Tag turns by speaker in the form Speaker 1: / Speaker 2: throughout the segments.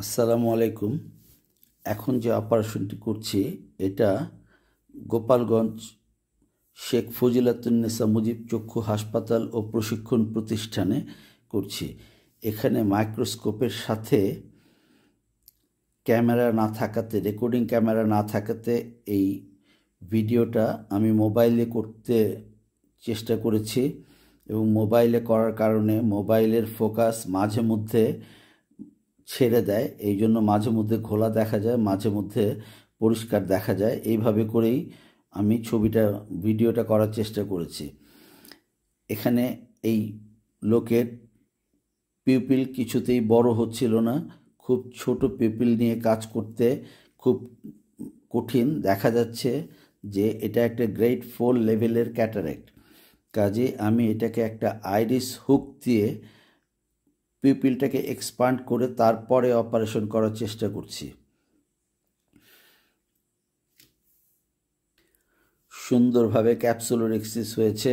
Speaker 1: আসসালামু আলাইকুম। এখন যে অপারেশনটি করছি এটা গোপালগঞ্জ শেখ ফজিলাতুন্নেসা মুজিব চক্ষু হাসপাতাল ও প্রশিক্ষণ প্রতিষ্ঠানে করছি। এখানে মাইক্রোস্কোপের সাথে ক্যামেরা না থাকাতে, রেকর্ডিং ক্যামেরা না থাকাতে এই ভিডিওটা আমি মোবাইলে করতে চেষ্টা করেছি এবং মোবাইলে করার কারণে মোবাইলের ফোকাস মাঝে মধ্যে ছেড়ে দেয়, এই জন্য মাঝে মধ্যে ঘোলা দেখা যায়, মাঝে মধ্যে পরিষ্কার দেখা যায়। এইভাবে করেই আমি ভিডিওটা করার চেষ্টা করেছি। এখানে এই লোকের পিউপিল কিছুতেই বড় হচ্ছিল না, খুব ছোট পিউপিল নিয়ে কাজ করতে খুব কঠিন। দেখা যাচ্ছে যে এটা একটা গ্রেড 4 লেভেলের ক্যাটারেক্ট। কাজে আমি এটাকে একটা আইরিস হুক দিয়ে পিউপিলটাকে এক্সপান্ড করে তারপরে অপারেশন করার চেষ্টা করছি। সুন্দরভাবে ক্যাপসুলোরেক্সিস হয়েছে।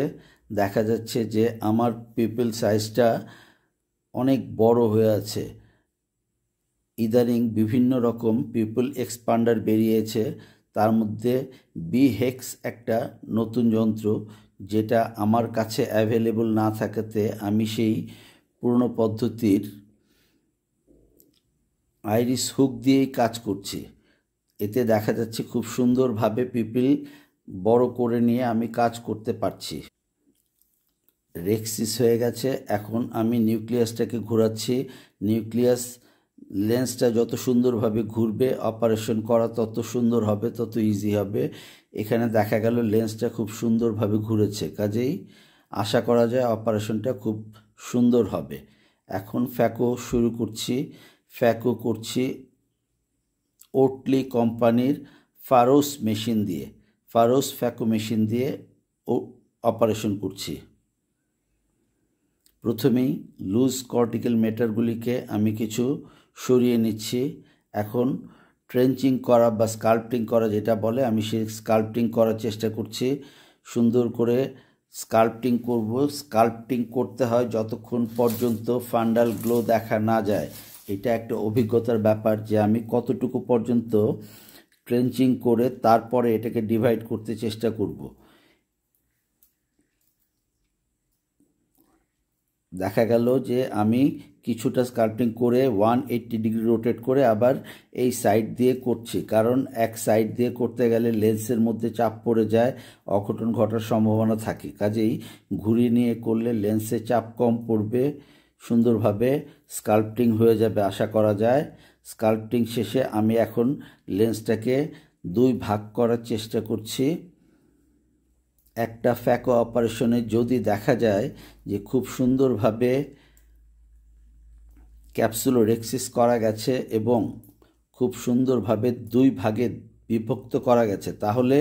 Speaker 1: দেখা যাচ্ছে যে আমার পিউপিল সাইজটা অনেক বড় হয়ে আছে। ইদানিং বিভিন্ন রকম পিউপিল এক্সপান্ডার বেরিয়েছে, তার মধ্যে বিহেক্স একটা নতুন যন্ত্র, যেটা আমার কাছে অ্যাভেলেবল না থাকাতে আমি সেই পুরনো পদ্ধতির আইরিস হুক দিয়েই কাজ করছি। এতে দেখা যাচ্ছে খুব সুন্দরভাবে পিউপিল বড় করে নিয়ে আমি কাজ করতে পারছি। রেক্সিস হয়ে গেছে। এখন আমি নিউক্লিয়াসটাকে ঘোরাচ্ছি। নিউক্লিয়াস লেন্সটা যত সুন্দরভাবে ঘুরবে অপারেশন করা তত সুন্দর হবে, তত ইজি হবে। এখানে দেখা গেল লেন্সটা খুব সুন্দরভাবে ঘুরেছে, কাজেই আশা করা যায় অপারেশনটা খুব সুন্দর হবে। এখন ফ্যাকো শুরু করছি। ফ্যাকো করছি ওটলি কোম্পানির ফারোস মেশিন দিয়ে, ফারোস ফ্যাকো মেশিন দিয়ে অপারেশন করছি। প্রথমেই লুজ কর্টিক্যাল ম্যাটারগুলিকে আমি কিছু সরিয়ে নিচ্ছি। এখন ট্রেঞ্চিং করা বা স্কাল্পটিং করা যেটা বলে, আমি সেই স্কাল্পটিং করার চেষ্টা করছি। সুন্দর করে স্কাল্পটিং করব। স্কাল্পটিং করতে হয় যতক্ষণ পর্যন্ত ফান্ডাল গ্লো দেখা না যায়। এটা একটা অভিজ্ঞতার ব্যাপার যে আমি কতটুকু পর্যন্ত ট্রেঞ্চিং করে তারপরে এটাকে ডিভাইড করতে চেষ্টা করব। দেখা গেল যে আমি কিছুটা স্কাল্পটিং করে 180 ডিগ্রি রোটেট করে আবার এই সাইড দিয়ে করছি, কারণ এক সাইড দিয়ে করতে গেলে লেন্সের মধ্যে চাপ পড়ে যায়, অঘটন ঘটার সম্ভাবনা থাকে। কাজেই ঘুরিয়ে নিয়ে করলে লেন্সে চাপ কম পড়বে, সুন্দরভাবে স্কাল্পটিং হয়ে যাবে আশা করা যায়। স্কাল্পটিং শেষে আমি এখন লেন্সটাকে 2 ভাগ করার চেষ্টা করছি। একটা ফ্যাকো অপারেশনে যদি দেখা যায় যে খুব সুন্দরভাবে ক্যাপসুলোরেক্সিস করা গেছে এবং খুব সুন্দরভাবে 2 ভাগে বিভক্ত করা গেছে, তাহলে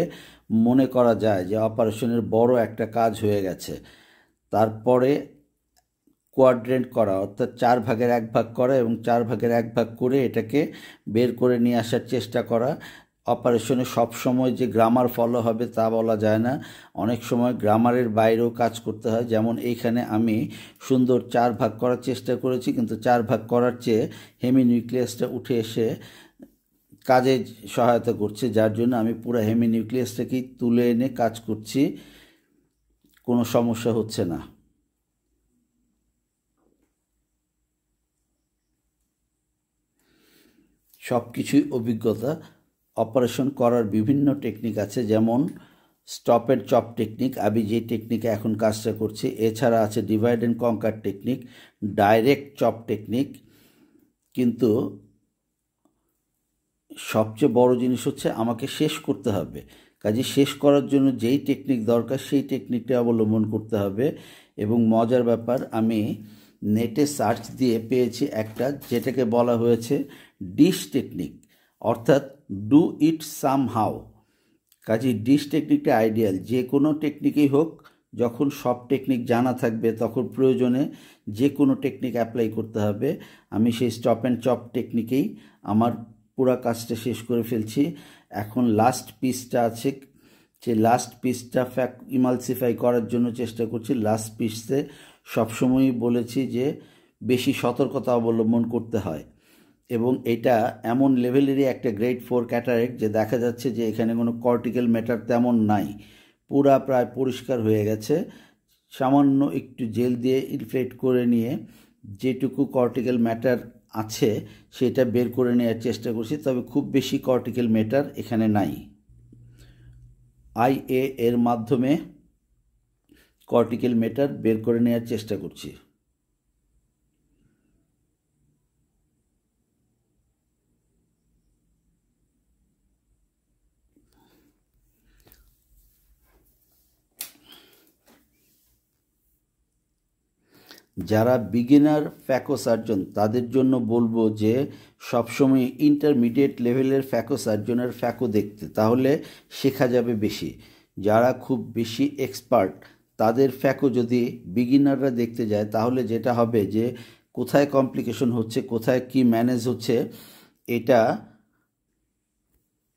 Speaker 1: মনে করা যায় যে অপারেশনের বড় একটা কাজ হয়ে গেছে। তারপরে কোয়াড্রেন্ট করা, অর্থাৎ 4 ভাগের 1 ভাগ করা এবং 4 ভাগের 1 ভাগ করে এটাকে বের করে নিয়ে আসার চেষ্টা করা। অপারেশনে সব সময় যে গ্রামার ফলো হবে তা বলা যায় না, অনেক সময় গ্রামারের বাইরেও কাজ করতে হয়। যেমন এইখানে আমি সুন্দর 4 ভাগ করার চেষ্টা করেছি, কিন্তু 4 ভাগ করার চেয়ে হেমিনিউক্লিয়াসটা উঠে এসে কাজে সহায়তা করছে, যার জন্য আমি পুরো হেমিনিউক্লিয়াসটাকেই তুলে এনে কাজ করছি, কোনো সমস্যা হচ্ছে না। সব কিছুই অভিজ্ঞতা। অপারেশন করার বিভিন্ন টেকনিক আছে, যেমন স্টপ অ্যান্ড চপ টেকনিক, আমি যে টেকনিকে এখন কাজটা করছি। এছাড়া আছে divide and কনকার technique, direct chop technique. কিন্তু সবচেয়ে বড় জিনিস হচ্ছে আমাকে শেষ করতে হবে। কাজে শেষ করার জন্য যেই টেকনিক দরকার সেই টেকনিকটা অবলম্বন করতে হবে। এবং মজার ব্যাপার, আমি নেটে সার্চ দিয়ে পেয়েছি একটা, যেটাকে বলা হয়েছে ডিশ টেকনিক, অর্থাৎ ডু ইট সামহাও। কাজে ডিশ টেকনিকটা আইডিয়াল। যে কোনো টেকনিকই হোক, যখন সব টেকনিক জানা থাকবে তখন প্রয়োজনে যে কোনো টেকনিক অ্যাপ্লাই করতে হবে। আমি সেই স্টপ অ্যান্ড চপ টেকনিকেই আমার পুরো কাজটা শেষ করে ফেলছি। এখন লাস্ট পিসটা আছে, সেই লাস্ট পিসটা ইমালসিফাই করার জন্য চেষ্টা করছি। লাস্ট পিসে সবসময়ই বলেছি যে বেশি সতর্কতা অবলম্বন করতে হয়, এবং এটা এমন লেভেলেরই একটা গ্রেড 4 ক্যাটারেক্ট যে দেখা যাচ্ছে যে এখানে কোনো কর্টিক্যাল ম্যাটার তেমন নাই, পুরা প্রায় পরিষ্কার হয়ে গেছে। সামান্য একটু জেল দিয়ে ইনফ্লেট করে নিয়ে যেটুকু কর্টিক্যাল ম্যাটার আছে সেটা বের করে নেওয়ার চেষ্টা করছি, তবে খুব বেশি কর্টিক্যাল ম্যাটার এখানে নাই। IA এর মাধ্যমে কর্টিক্যাল ম্যাটার বের করে নেওয়ার চেষ্টা করছি। যারা বিগিনার ফ্যাকো সার্জন তাদের জন্য বলবো যে সবসময় ইন্টারমিডিয়েট লেভেলের ফ্যাকো সার্জনের ফ্যাকো দেখতে, তাহলে শেখা যাবে বেশি। যারা খুব বেশি এক্সপার্ট তাদের ফ্যাকো যদি বিগিনাররা দেখতে যায় তাহলে যেটা হবে যে কোথায় কমপ্লিকেশন হচ্ছে, কোথায় কি ম্যানেজ হচ্ছে এটা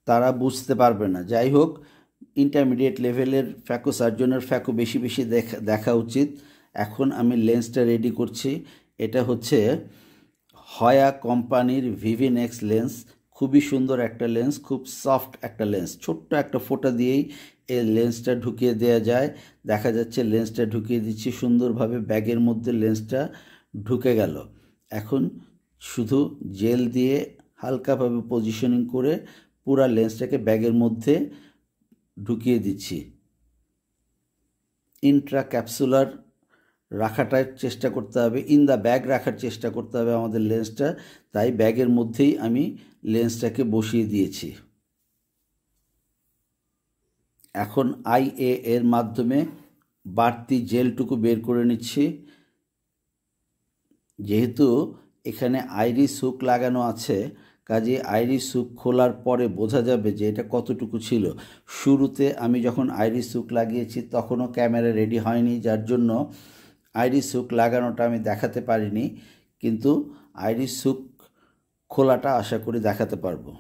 Speaker 1: তারা বুঝতে পারবে না। যাই হোক, ইন্টারমিডিয়েট লেভেলের ফ্যাকো সার্জনের ফ্যাকো বেশি বেশি দেখা উচিত। এখন আমি লেন্সটা রেডি করছি। এটা হচ্ছে হয়া কোম্পানির ভিভিনেক্স লেন্স, খুবই সুন্দর একটা লেন্স, খুব সফট একটা লেন্স। ছোট্ট একটা ফোঁটা দিয়েই এই লেন্সটা ঢুকিয়ে দেওয়া যায়। দেখা যাচ্ছে লেন্সটা ঢুকিয়ে দিচ্ছি সুন্দরভাবে, ব্যাগের মধ্যে লেন্সটা ঢুকে গেল। এখন শুধু জেল দিয়ে হালকাভাবে পজিশনিং করে পুরা লেন্সটাকে ব্যাগের মধ্যে ঢুকিয়ে দিচ্ছি। ইন্ট্রা ক্যাপসুলার রাখাটার চেষ্টা করতে হবে, ইন দ্য ব্যাগ রাখার চেষ্টা করতে হবে আমাদের লেন্সটা, তাই ব্যাগের মধ্যেই আমি লেন্সটাকে বসিয়ে দিয়েছি। এখন IA এর মাধ্যমে বাড়তি জেলটুকু বের করে নিচ্ছি। যেহেতু এখানে আইরিস হুক লাগানো আছে, কাজে আইরিস হুক খোলার পরে বোঝা যাবে যে এটা কতটুকু ছিল। শুরুতে আমি যখন আইরিস হুক লাগিয়েছি তখনও ক্যামেরা রেডি হয়নি, যার জন্য আইরিস হুক লাগানোটা আমি দেখাতে পারিনি, কিন্তু আইরিস হুক খোলাটা আশা করি দেখাতে পারবো।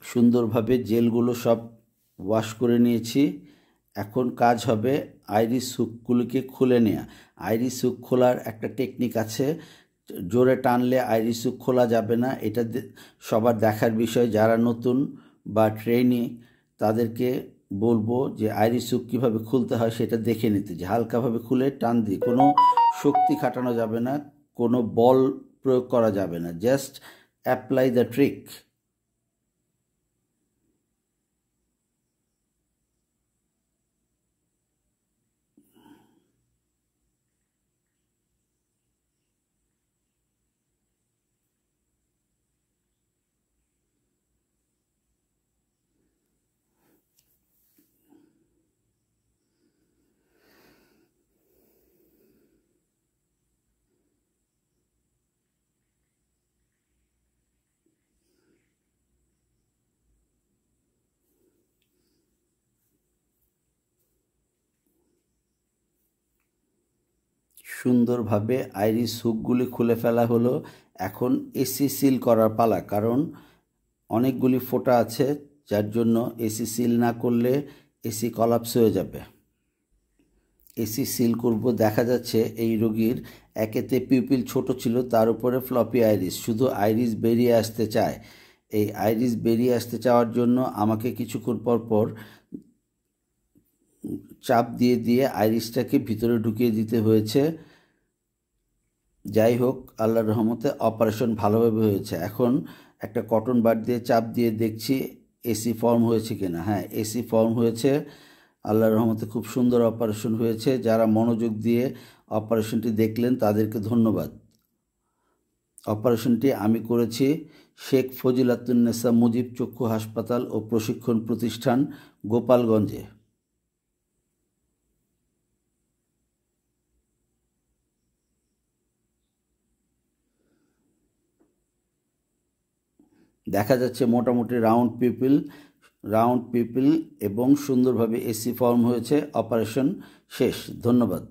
Speaker 1: সুন্দরভাবে জেলগুলো সব ওয়াশ করে নিয়েছি। এখন কাজ হবে আইরিস হুকগুলিকে খুলে নেওয়া। আইরিস হুক খোলার একটা টেকনিক আছে, জোরে টানলে আইরিস হুক খোলা যাবে না। এটা সবার দেখার বিষয়। যারা নতুন বা ট্রেনি তাদেরকে বলবো যে আইরিস হুক কীভাবে খুলতে হয় সেটা দেখে নিতে, যে হালকাভাবে খুলে টান দিয়ে, কোনো শক্তি খাটানো যাবে না, কোনো বল প্রয়োগ করা যাবে না, জাস্ট অ্যাপ্লাই দ্য ট্রিক। সুন্দরভাবে আইরিস হুকগুলি খুলে ফেলা হলো। এখন এসি সিল করার পালা, কারণ অনেকগুলি ফোঁটা আছে, যার জন্য এসি সিল না করলে এসি কলাপস হয়ে যাবে। এসি সিল করব। দেখা যাচ্ছে এই রোগীর একেতে পিউপিল ছোট ছিল, তার উপরে ফ্লপি আইরিস, শুধু আইরিস বেরিয়ে আসতে চায়। এই আইরিস বেরিয়ে আসতে চাওয়ার জন্য আমাকে কিছুক্ষণ পর পর চাপ দিয়ে দিয়ে আইরিসটাকে ভিতরে ঢুকিয়ে দিতে হয়েছে। যাই হোক, আল্লাহর রহমতে অপারেশন ভালোভাবে হয়েছে। এখন একটা কটন বাড দিয়ে চাপ দিয়ে দেখছি এসি ফর্ম হয়েছে কিনা। হ্যাঁ, এসি ফর্ম হয়েছে। আল্লাহর রহমতে খুব সুন্দর অপারেশন হয়েছে। যারা মনোযোগ দিয়ে অপারেশনটি দেখলেন তাদেরকে ধন্যবাদ। অপারেশনটি আমি করেছি শেখ ফজিলাতুন্নেসা মুজিব চক্ষু হাসপাতাল ও প্রশিক্ষণ প্রতিষ্ঠান, গোপালগঞ্জে। দেখা যাচ্ছে মোটামুটি রাউন্ড পিপল এবং সুন্দরভাবে এসি ফর্ম হয়েছে। অপারেশন শেষ। ধন্যবাদ।